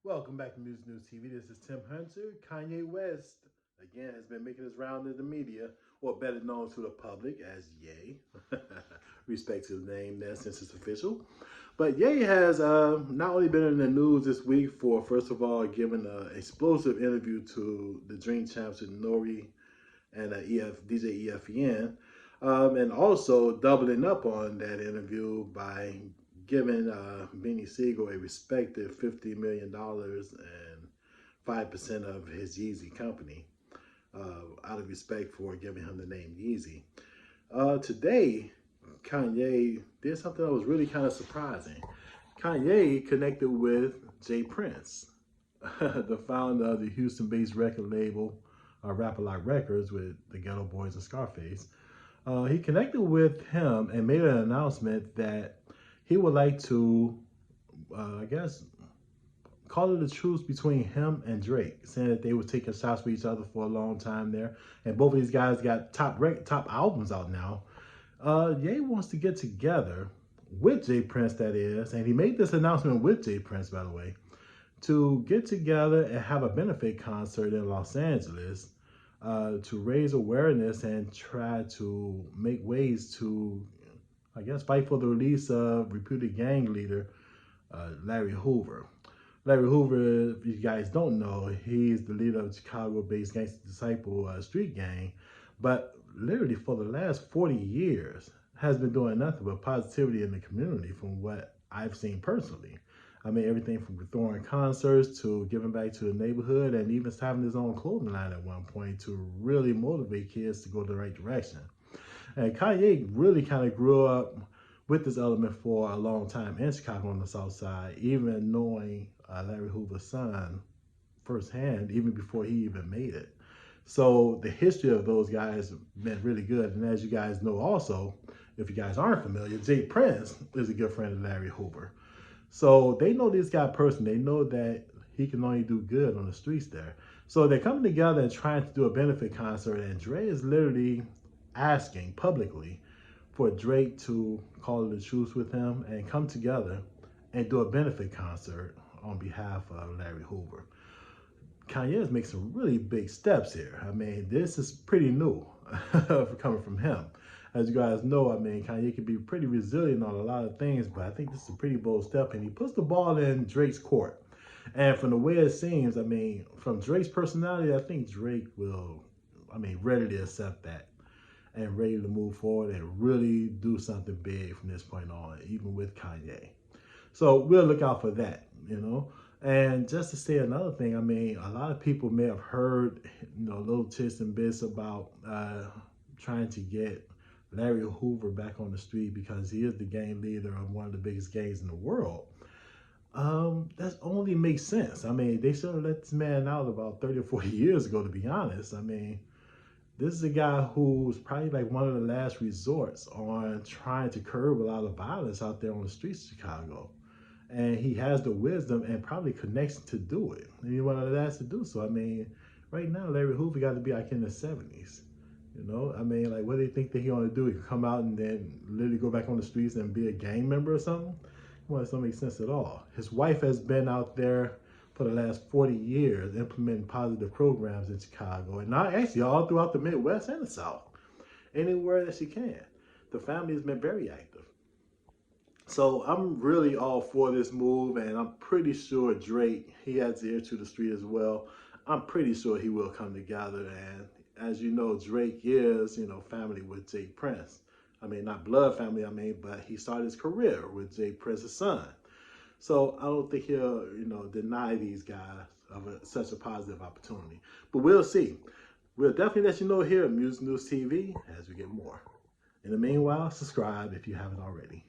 Welcome back to Music News TV. This is Tim Hunter. Kanye West, again, has been making his round in the media, or better known to the public as Ye. Respect to the name there since it's official. But Ye has not only been in the news this week for, first of all, giving an explosive interview to the Dream Champs with Nori and DJ EFN, and also doubling up on that interview by giving Beanie Siegel a respected $50 million and 5% of his Yeezy company, out of respect for giving him the name Yeezy. Today, Kanye did something that was really kind of surprising. Kanye connected with Jay Prince, the founder of the Houston-based record label Rapper Lock Records with the Ghetto Boys and Scarface. He connected with him and made an announcement that he would like to, I guess, call it a truce between him and Drake, saying that they were taking shots with each other for a long time there, and both of these guys got top albums out now. Ye wants to get together with Jay Prince, that is, and he made this announcement with Jay Prince, by the way, to get together and have a benefit concert in Los Angeles to raise awareness and try to make ways to, I guess, fight for the release of reputed gang leader Larry Hoover. Larry Hoover, if you guys don't know, he's the leader of Chicago-based Gangsta Disciple street gang, but literally for the last 40 years has been doing nothing but positivity in the community from what I've seen personally. I mean, everything from throwing concerts to giving back to the neighborhood and even having his own clothing line at one point to really motivate kids to go the right direction. And Kanye really kind of grew up with this element for a long time in Chicago on the South Side, even knowing Larry Hoover's son firsthand, even before he even made it. So the history of those guys been really good. And as you guys know also, if you guys aren't familiar, Jay Prince is a good friend of Larry Hoover. So they know this guy personally. They know that he can only do good on the streets there. So they're coming together and trying to do a benefit concert. And Dre is literally asking publicly for Drake to call it a truce with him and come together and do a benefit concert on behalf of Larry Hoover. Kanye is making some really big steps here. I mean, this is pretty new coming from him. As you guys know, I mean, Kanye can be pretty resilient on a lot of things, but I think this is a pretty bold step, and he puts the ball in Drake's court. And from the way it seems, I mean, from Drake's personality, I think Drake will, ready to accept that and ready to move forward and really do something big from this point on, even with Kanye. So we'll look out for that, you know. And just to say another thing, I mean, a lot of people may have heard, little tidbits and bits about trying to get Larry Hoover back on the street because he is the gang leader of one of the biggest gangs in the world. That only makes sense. I mean, they should have let this man out about 30 or 40 years ago, to be honest. I mean, this is a guy who's probably like one of the last resorts on trying to curb a lot of violence out there on the streets of Chicago. And he has the wisdom and probably connection to do it. And he's one of the last to do so. I mean, right now, Larry Hoover got to be like in the 70s. Like, what do you think that he want to do? He could come out and then literally go back on the streets and be a gang member or something? Well, it doesn't make sense at all. His wife has been out there for the last 40 years implementing positive programs in Chicago, and not actually all throughout the Midwest and the South, anywhere that she can. The family has been very active. So I'm really all for this move, and I'm pretty sure Drake, he has the ear to the street as well. I'm pretty sure he will come together, and as you know, Drake is, family with Jay Prince. I mean, not blood family, but he started his career with Jay Prince's son. So I don't think he'll, deny these guys of such a positive opportunity. But we'll see. We'll definitely let you know here at Music News TV as we get more. In the meanwhile, subscribe if you haven't already.